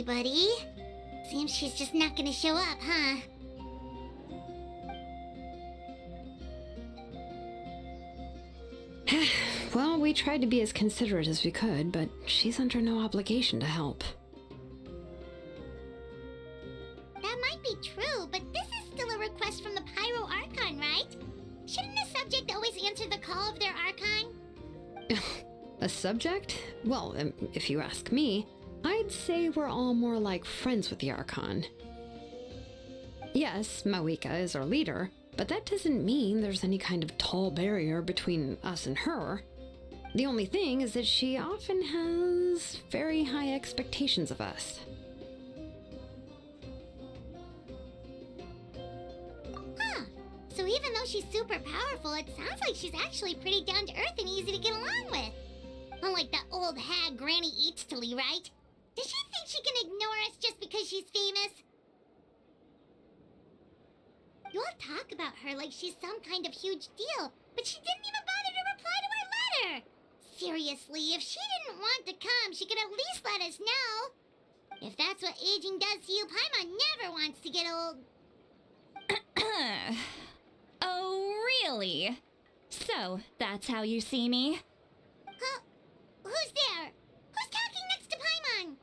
everybody. Seems she's just not gonna show up, huh? Well, we tried to be as considerate as we could, but she's under no obligation to help. That might be true, but this is still a request from the Pyro Archon, right? Shouldn't the subject always answer the call of their Archon? A subject? Well, if you ask me, I'd say we're all more like friends with the Archon. Yes, Mawika is our leader, but that doesn't mean there's any kind of tall barrier between us and her. The only thing is that she often has very high expectations of us. Huh. So even though she's super powerful, it sounds like she's actually pretty down to earth and easy to get along with. Unlike that old hag Granny Eatstily, right? Does she think she can ignore us just because she's famous? You all talk about her like she's some kind of huge deal, but she didn't even bother to reply to our letter! Seriously, if she didn't want to come, she could at least let us know. If that's what aging does to you, Paimon never wants to get old. Oh, really? So, that's how you see me? Huh? Who's there? Who's talking next to Paimon?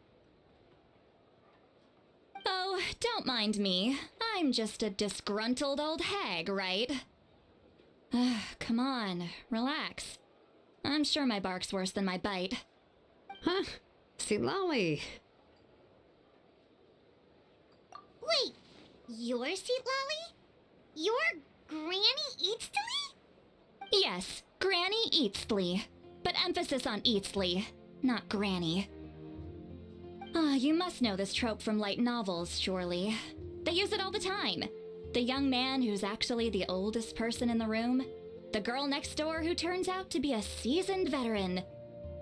Oh, don't mind me. I'm just a disgruntled old hag, right? Come on, relax. I'm sure my bark's worse than my bite. Huh? See, Lolly. Wait, you're Seat Lolly? You're Granny Eatstily? Yes, Granny Eatstly. But emphasis on Eatstly, not Granny. You must know this trope from light novels, surely. They use it all the time. The young man who's actually the oldest person in the room. The girl next door who turns out to be a seasoned veteran.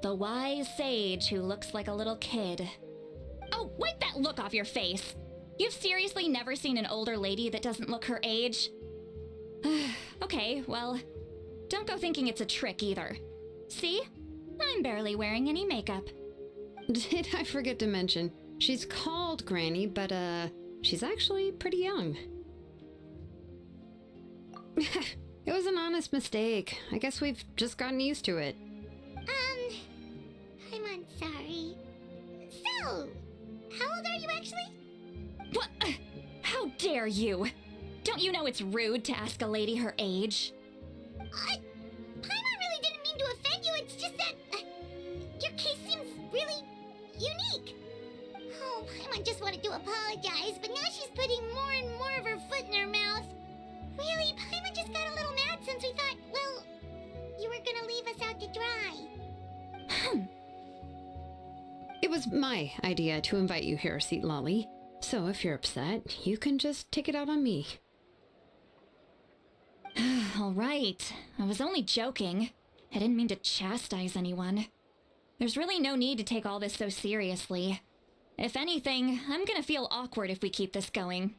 The wise sage who looks like a little kid. Oh, wipe that look off your face! You've seriously never seen an older lady that doesn't look her age? Okay, well, don't go thinking it's a trick either. See? I'm barely wearing any makeup. Did I forget to mention, she's called Granny, but she's actually pretty young. It was an honest mistake. I guess we've just gotten used to it. I'm sorry. So, how old are you actually? What? How dare you? Don't you know it's rude to ask a lady her age? Paimon really didn't mean to offend you, it's just that, your case seems really unique. Oh, Paimon just wanted to apologize, but now she's putting more and more of her foot in her mouth. Really, Paimon just got a little mad since we thought, well, you were gonna leave us out to dry. It was my idea to invite you here, Seat Lolly. So if you're upset, you can just take it out on me. All right. I was only joking. I didn't mean to chastise anyone. There's really no need to take all this so seriously. If anything, I'm gonna feel awkward if we keep this going.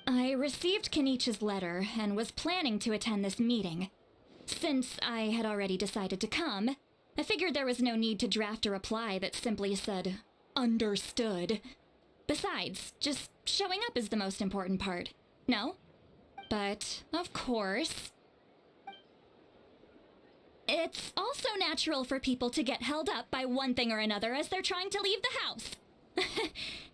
I received Kenichi's letter and was planning to attend this meeting. Since I had already decided to come, I figured there was no need to draft a reply that simply said, "Understood." Besides, just showing up is the most important part. No? But, of course... It's also natural for people to get held up by one thing or another as they're trying to leave the house.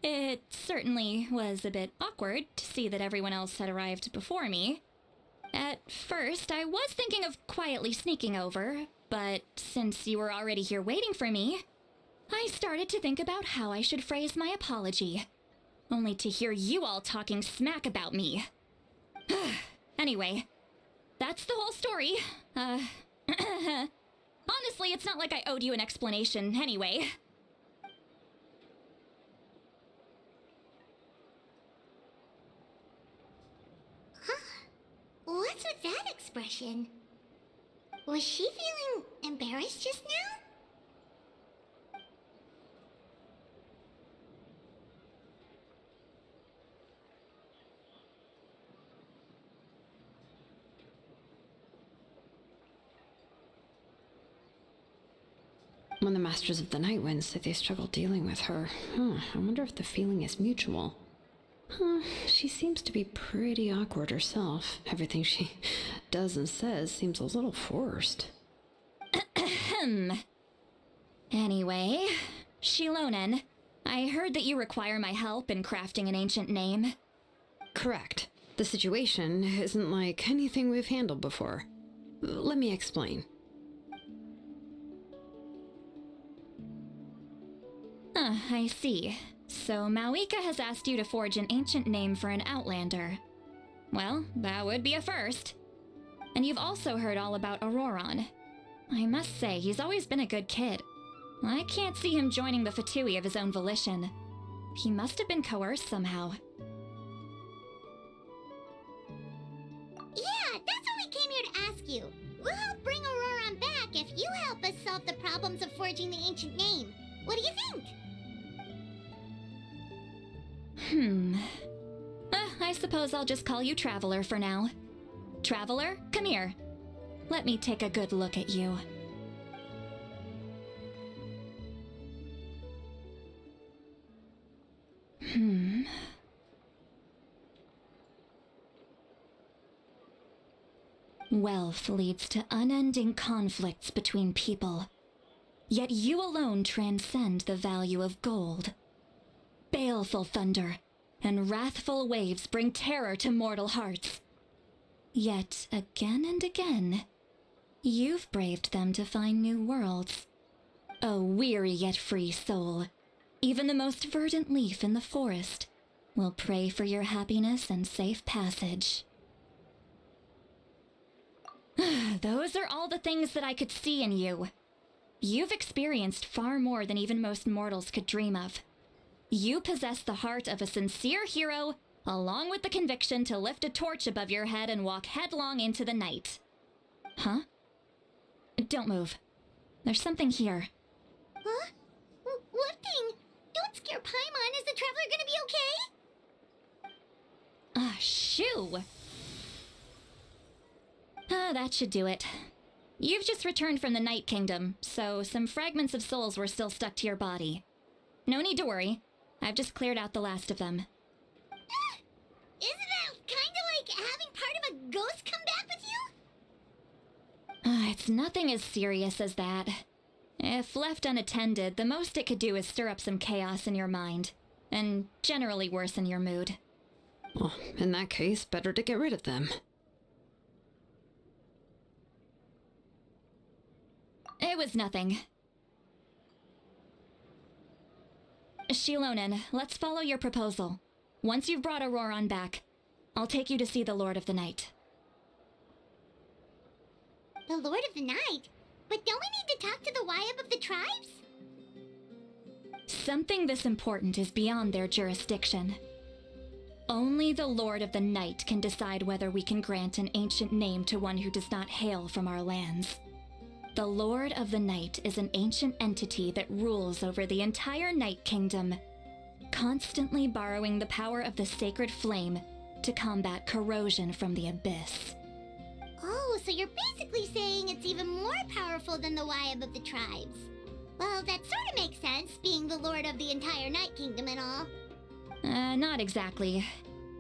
It certainly was a bit awkward to see that everyone else had arrived before me. At first, I was thinking of quietly sneaking over, but since you were already here waiting for me, I started to think about how I should phrase my apology. Only to hear you all talking smack about me. Anyway, that's the whole story. Honestly, it's not like I owed you an explanation anyway. What's with that expression? Was she feeling embarrassed just now? When the Masters of the Night Wind say they struggle dealing with her, I wonder if the feeling is mutual. She seems to be pretty awkward herself. Everything she does and says seems a little forced. Anyway, Shilonen, I heard that you require my help in crafting an ancient name. Correct. The situation isn't like anything we've handled before. Let me explain. I see. So Mawika has asked you to forge an ancient name for an Outlander. Well, that would be a first. And you've also heard all about Auroron. I must say, he's always been a good kid. I can't see him joining the Fatui of his own volition. He must have been coerced somehow. Yeah, that's what we came here to ask you. We'll help bring Auroron back if you help us solve the problems of forging the ancient name. What do you think? I suppose I'll just call you Traveler for now. Traveler, come here. Let me take a good look at you. Wealth leads to unending conflicts between people. Yet you alone transcend the value of gold. Baleful thunder and wrathful waves bring terror to mortal hearts. Yet again and again, you've braved them to find new worlds. A weary yet free soul, even the most verdant leaf in the forest will pray for your happiness and safe passage. Those are all the things that I could see in you. You've experienced far more than even most mortals could dream of. You possess the heart of a sincere hero, along with the conviction to lift a torch above your head and walk headlong into the night. Huh? Don't move. There's something here. Huh? What thing? Don't scare Paimon. Is the Traveler gonna be okay? Shoo! That should do it. You've just returned from the Night Kingdom, so some fragments of souls were still stuck to your body. No need to worry. I've just cleared out the last of them. Isn't that kinda like having part of a ghost come back with you? It's nothing as serious as that. If left unattended, the most it could do is stir up some chaos in your mind, and generally worsen your mood. Well, in that case, better to get rid of them. It was nothing. Shilonen, let's follow your proposal. Once you've brought Auroron back, I'll take you to see the Lord of the Night. The Lord of the Night? But don't we need to talk to the Wyab of the tribes? Something this important is beyond their jurisdiction. Only the Lord of the Night can decide whether we can grant an ancient name to one who does not hail from our lands. The Lord of the Night is an ancient entity that rules over the entire Night Kingdom, constantly borrowing the power of the sacred flame to combat corrosion from the abyss. Oh, so you're basically saying it's even more powerful than the Wyab of the tribes. Well, that sort of makes sense, being the Lord of the entire Night Kingdom and all. Not exactly.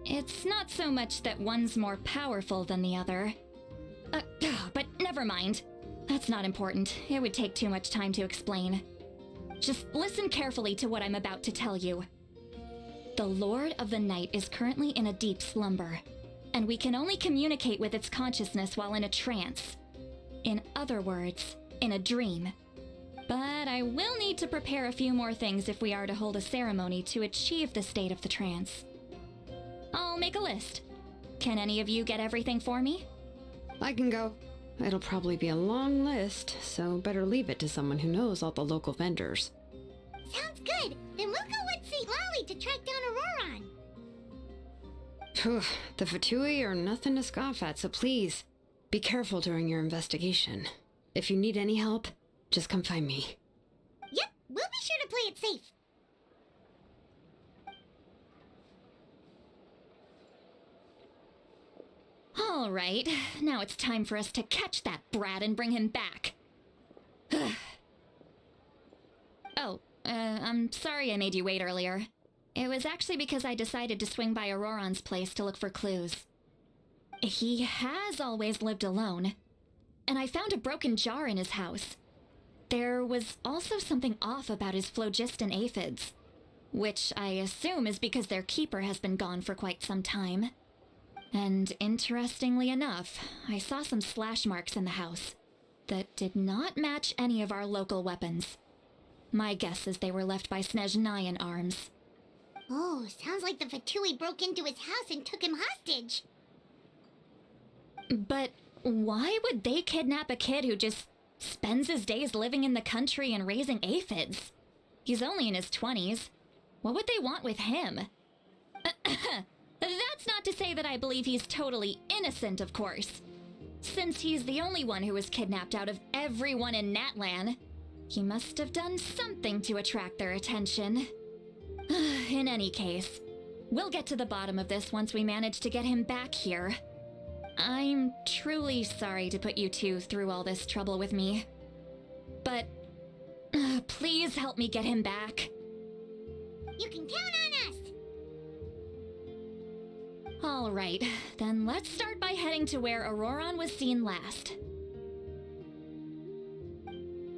It's not so much that one's more powerful than the other. But never mind. That's not important. It would take too much time to explain. Just listen carefully to what I'm about to tell you. The Lord of the Night is currently in a deep slumber, and we can only communicate with its consciousness while in a trance. In other words, in a dream. But I will need to prepare a few more things if we are to hold a ceremony to achieve the state of the trance. I'll make a list. Can any of you get everything for me? I can go. It'll probably be a long list, so better leave it to someone who knows all the local vendors. Sounds good. Then we'll go with St. Lolly to track down Auroron. Phew, the Fatui are nothing to scoff at, so please, be careful during your investigation. If you need any help, just come find me. Yep, we'll be sure to play it safe. All right, now it's time for us to catch that brat and bring him back. Oh, I'm sorry I made you wait earlier. It was actually because I decided to swing by Auroron's place to look for clues. He has always lived alone, and I found a broken jar in his house. There was also something off about his phlogiston aphids, which I assume is because their keeper has been gone for quite some time. And interestingly enough, I saw some slash marks in the house that did not match any of our local weapons. My guess is they were left by Snezhnayan arms. Oh, sounds like the Fatui broke into his house and took him hostage. But why would they kidnap a kid who just spends his days living in the country and raising aphids? He's only in his 20s. What would they want with him? That's not to say that I believe he's totally innocent, of course. Since he's the only one who was kidnapped out of everyone in Natlan, he must have done something to attract their attention. In any case, we'll get to the bottom of this once we manage to get him back here. I'm truly sorry to put you two through all this trouble with me. But please help me get him back. You can count on us! All right, then let's start by heading to where Auroron was seen last.